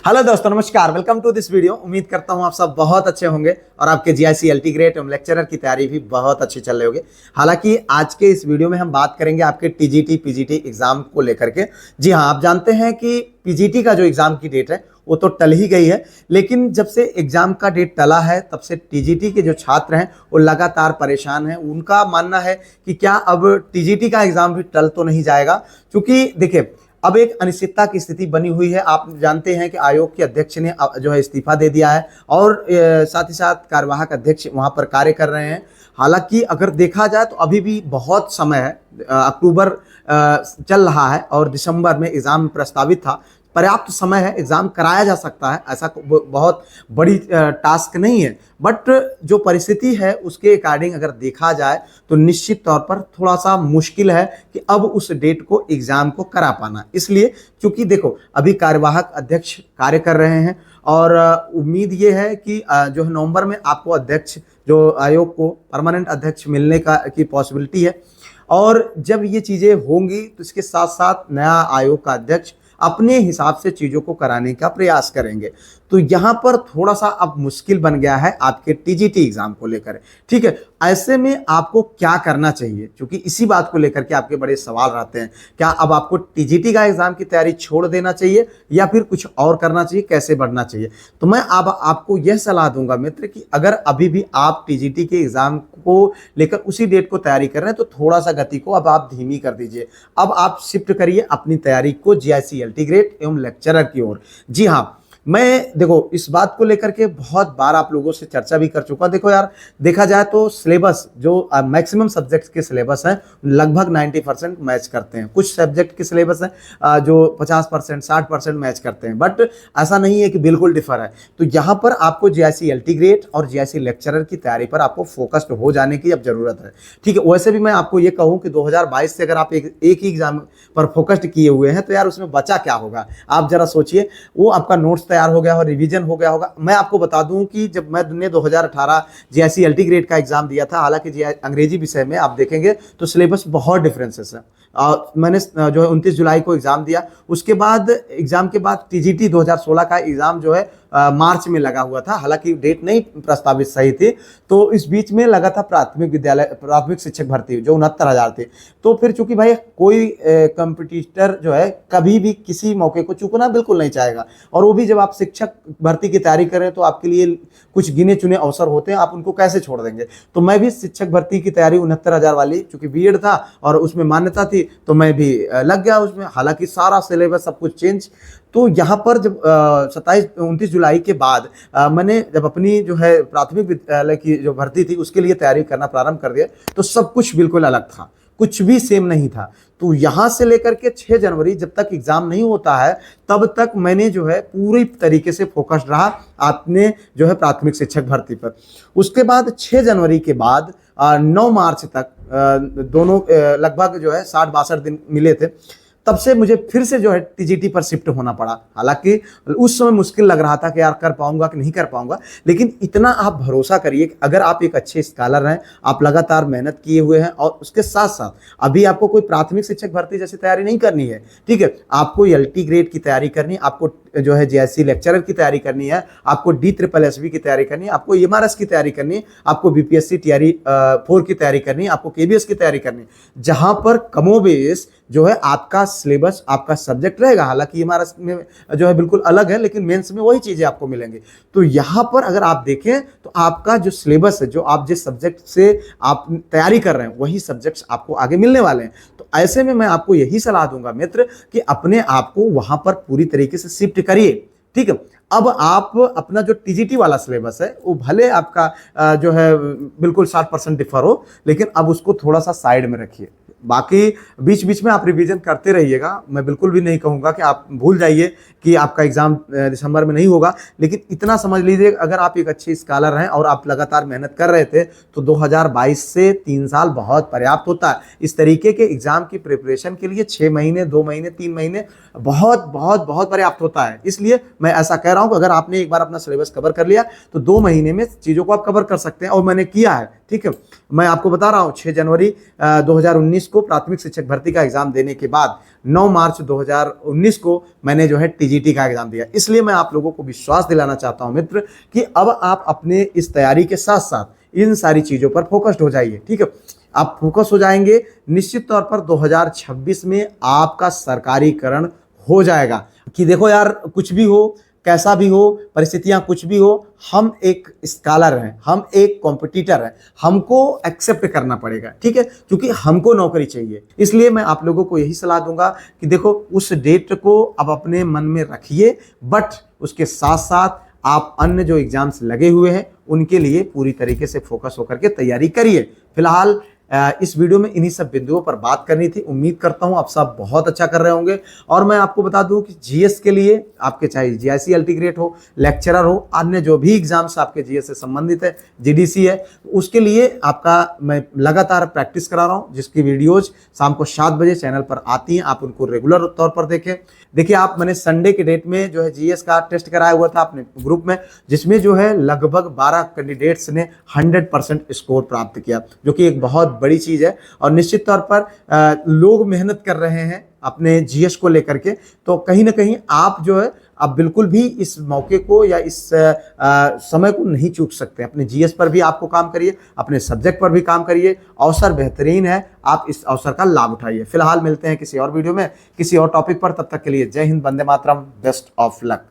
Hello दोस्तों, नमस्कार। Welcome to this video. उम्मीद करता हूं आप सब बहुत अच्छे होंगे और आपके जीआईसी एलटी ग्रेड एवं लेक्चरर की तैयारी भी बहुत अच्छी चल रही होगी। हालांकि आज के इस वीडियो में हम बात करेंगे आपके टीजीटी पीजीटी एग्जाम को लेकर के। जी हाँ, आप जानते हैं कि पीजीटी का जो एग्जाम की डेट है वो तो टल ही गई है, लेकिन जब से एग्जाम का डेट टला है तब से टीजीटी के जो छात्र हैं वो लगातार परेशान हैं। उनका मानना है कि क्या अब टीजीटी का एग्जाम भी टल तो नहीं जाएगा, क्योंकि देखिए अब एक अनिश्चितता की स्थिति बनी हुई है। आप जानते हैं कि आयोग के अध्यक्ष ने जो है इस्तीफा दे दिया है और साथ ही साथ कार्यवाहक अध्यक्ष वहां पर कार्य कर रहे हैं। हालांकि अगर देखा जाए तो अभी भी बहुत समय है। अक्टूबर चल रहा है और दिसंबर में एग्जाम प्रस्तावित था। पर्याप्त समय है, एग्जाम कराया जा सकता है, ऐसा बहुत बड़ी टास्क नहीं है। बट जो परिस्थिति है उसके अकॉर्डिंग अगर देखा जाए तो निश्चित तौर पर थोड़ा सा मुश्किल है कि अब उस डेट को एग्जाम को करा पाना। इसलिए क्योंकि देखो अभी कार्यवाहक अध्यक्ष कार्य कर रहे हैं और उम्मीद ये है कि जो है नवंबर में आपको अध्यक्ष जो आयोग को परमानेंट अध्यक्ष मिलने की पॉसिबिलिटी है। और जब ये चीज़ें होंगी तो इसके साथ साथ नया आयोग का अध्यक्ष अपने हिसाब से चीज़ों को कराने का प्रयास करेंगे। तो यहाँ पर थोड़ा सा अब मुश्किल बन गया है आपके टीजीटी एग्जाम को लेकर। ठीक है, ऐसे में आपको क्या करना चाहिए, क्योंकि इसी बात को लेकर के आपके बड़े सवाल रहते हैं। क्या अब आपको टीजीटी का एग्जाम की तैयारी छोड़ देना चाहिए या फिर कुछ और करना चाहिए, कैसे बढ़ना चाहिए? तो मैं अब आपको यह सलाह दूंगा मित्र कि अगर अभी भी आप टीजीटी के एग्जाम को लेकर उसी डेट को तैयारी कर रहे हैं तो थोड़ा सा गति को अब आप धीमी कर दीजिए। अब आप शिफ्ट करिए अपनी तैयारी को जीआईसी एलटी ग्रेड एवं लेक्चरर की ओर। जी हाँ, मैं देखो इस बात को लेकर के बहुत बार आप लोगों से चर्चा भी कर चुका। देखो यार, देखा जाए तो सिलेबस जो मैक्सिमम सब्जेक्ट्स के सिलेबस हैं लगभग 90% मैच करते हैं। कुछ सब्जेक्ट के सिलेबस हैं जो 50% 60% मैच करते हैं, बट ऐसा नहीं है कि बिल्कुल डिफर है। तो यहाँ पर आपको जीआईसी एलटी ग्रेड और जीआईसी लेक्चरर की तैयारी पर आपको फोकस्ड हो जाने की अब जरूरत है। ठीक है, वैसे भी मैं आपको ये कहूँ कि 2022 से अगर आप एक ही एग्जाम पर फोकस्ड किए हुए हैं तो यार उसमें बचा क्या होगा? आप जरा सोचिए। वो आपका नोट्स तैयार हो गया हो, रिवीजन हो गया होगा। मैं आपको बता दूं कि जब मैंने 2018 जीआईसी एलटी ग्रेड का एग्जाम दिया था, हालांकि अंग्रेजी विषय में आप देखेंगे तो सिलेबस बहुत डिफरेंसेस है। मैंने जो है 29 जुलाई को एग्जाम दिया। उसके बाद एग्जाम के बाद टीजीटी 2016 का एग्जाम जो है मार्च में लगा हुआ था। हालांकि डेट नहीं प्रस्तावित सही थी, तो इस बीच में लगा था प्राथमिक शिक्षक भर्ती जो 69,000 थे। तो फिर चूंकि भाई कोई कंपटीटर जो है कभी भी किसी मौके को चूकना बिल्कुल नहीं चाहेगा, और वो भी जब आप शिक्षक भर्ती की तैयारी करें तो आपके लिए कुछ गिने चुने अवसर होते हैं, आप उनको कैसे छोड़ देंगे? तो मैं भी शिक्षक भर्ती की तैयारी 69,000 वाली, चूंकि बीएड था और उसमें मान्यता थी, तो मैं भी लग गया उसमें। हालांकि सारा सिलेबस सब कुछ चेंज। तो यहाँ पर जब 29 जुलाई के बाद मैंने जब अपनी जो है प्राथमिक विद्यालय की जो भर्ती थी उसके लिए तैयारी करना प्रारंभ कर दिया, तो सब कुछ बिल्कुल अलग था, कुछ भी सेम नहीं था। तो यहाँ से लेकर के 6 जनवरी जब तक एग्जाम नहीं होता है तब तक मैंने जो है पूरी तरीके से फोकस्ड रहा अपने जो है प्राथमिक शिक्षक भर्ती पर। उसके बाद 6 जनवरी के बाद 9 मार्च तक दोनों लगभग जो है 60-62 दिन मिले थे। तब से मुझे फिर से जो है टीजीटी पर शिफ्ट होना पड़ा। हालांकि उस समय मुश्किल लग रहा था कि यार कर पाऊंगा कि नहीं कर पाऊंगा, लेकिन इतना आप भरोसा करिए कि अगर आप एक अच्छे स्कॉलर हैं, आप लगातार मेहनत किए हुए हैं और उसके साथ साथ अभी आपको कोई प्राथमिक शिक्षक भर्ती जैसी तैयारी नहीं करनी है। ठीक है, आपको एलटी ग्रेड की तैयारी करनी है, आपको जो है जीआईसी लेक्चरर की तैयारी करनी है, आपको DSSB की तैयारी करनी है, आपको एमआरएस की तैयारी करनी है, आपको बीपीएससी टीआरई 4 की तैयारी करनी है, आपको केबीएस की तैयारी करनी है, जहां पर कमोबेश जो है आपका सिलेबस आपका सब्जेक्ट रहेगा। हालांकि एमआरएस में जो है बिल्कुल अलग है, लेकिन मेंस में वही चीजें आपको मिलेंगी। तो यहाँ पर अगर आप देखें तो आपका जो सिलेबस है, जो आप जिस सब्जेक्ट से आप तैयारी कर रहे हैं वही सब्जेक्ट्स आपको आगे मिलने वाले हैं। तो ऐसे में मैं आपको यही सलाह दूंगा मित्र कि अपने आप को वहां पर पूरी तरीके से शिफ्ट करिए। ठीक है, अब आप अपना जो टीजीटी वाला सिलेबस है वो भले आपका जो है बिल्कुल 60% डिफर हो, लेकिन अब उसको थोड़ा सा साइड में रखिए। बाकी बीच बीच में आप रिवीजन करते रहिएगा। मैं बिल्कुल भी नहीं कहूँगा कि आप भूल जाइए कि आपका एग्जाम दिसंबर में नहीं होगा, लेकिन इतना समझ लीजिए अगर आप एक अच्छे स्कॉलर हैं और आप लगातार मेहनत कर रहे थे तो 2022 से 3 साल बहुत पर्याप्त होता है। इस तरीके के एग्जाम की प्रिपरेशन के लिए 6 महीने 2 महीने 3 महीने बहुत बहुत बहुत पर्याप्त होता है। इसलिए मैं ऐसा कह रहा हूँ कि अगर आपने एक बार अपना सिलेबस कवर कर लिया तो 2 महीने में चीज़ों को आप कवर कर सकते हैं, और मैंने किया है। ठीक है, मैं आपको बता रहा हूँ 6 जनवरी 2019 2019 को प्राथमिक शिक्षक भर्ती का एग्जाम देने के बाद 9 मार्च 2019 को मैंने जो है टीजीटी का एग्जाम दिया। इसलिए मैं आप लोगों को विश्वास दिलाना चाहता हूं मित्र कि अब आप अपने इस तैयारी के साथ साथ इन सारी चीजों पर फोकस्ड हो जाइए। ठीक है, आप फोकस हो जाएंगे, निश्चित तौर पर 2026 में आपका सरकारीकरण हो जाएगा। कि देखो यार, कुछ भी हो, कैसा भी हो, परिस्थितियां कुछ भी हो, हम एक स्कॉलर हैं, हम एक कॉम्पिटिटर हैं, हमको एक्सेप्ट करना पड़ेगा। ठीक है, क्योंकि हमको नौकरी चाहिए। इसलिए मैं आप लोगों को यही सलाह दूंगा कि देखो, उस डेट को अब अपने मन में रखिए, बट उसके साथ साथ आप अन्य जो एग्जाम्स लगे हुए हैं उनके लिए पूरी तरीके से फोकस होकर के तैयारी करिए। फिलहाल इस वीडियो में इन्हीं सब बिंदुओं पर बात करनी थी। उम्मीद करता हूं आप सब बहुत अच्छा कर रहे होंगे। और मैं आपको बता दूं कि जीएस के लिए आपके चाहे जीआईसी अल्टीग्रेट हो, लेक्चरर हो, अन्य जो भी एग्जाम्स आपके जीएस से संबंधित है, जीडीसी है, उसके लिए आपका मैं लगातार प्रैक्टिस करा रहा हूं, जिसकी वीडियोज शाम को 7 बजे चैनल पर आती हैं। आप उनको रेगुलर तौर पर देखें। देखिए, आप मैंने संडे के डेट में जो है जीएस का टेस्ट कराया हुआ था अपने ग्रुप में, जिसमें जो है लगभग 12 कैंडिडेट्स ने 100% स्कोर प्राप्त किया, जो कि एक बहुत बड़ी चीज है। और निश्चित तौर पर लोग मेहनत कर रहे हैं अपने जीएस को लेकर के, तो कहीं ना कहीं आप जो है आप बिल्कुल भी इस मौके को या इस समय को नहीं चूक सकते। अपने जीएस पर भी आपको काम करिए, अपने सब्जेक्ट पर भी काम करिए। अवसर बेहतरीन है, आप इस अवसर का लाभ उठाइए। फिलहाल मिलते हैं किसी और वीडियो में, किसी और टॉपिक पर। तब तक के लिए जय Hind, Vande Mataram, best of luck.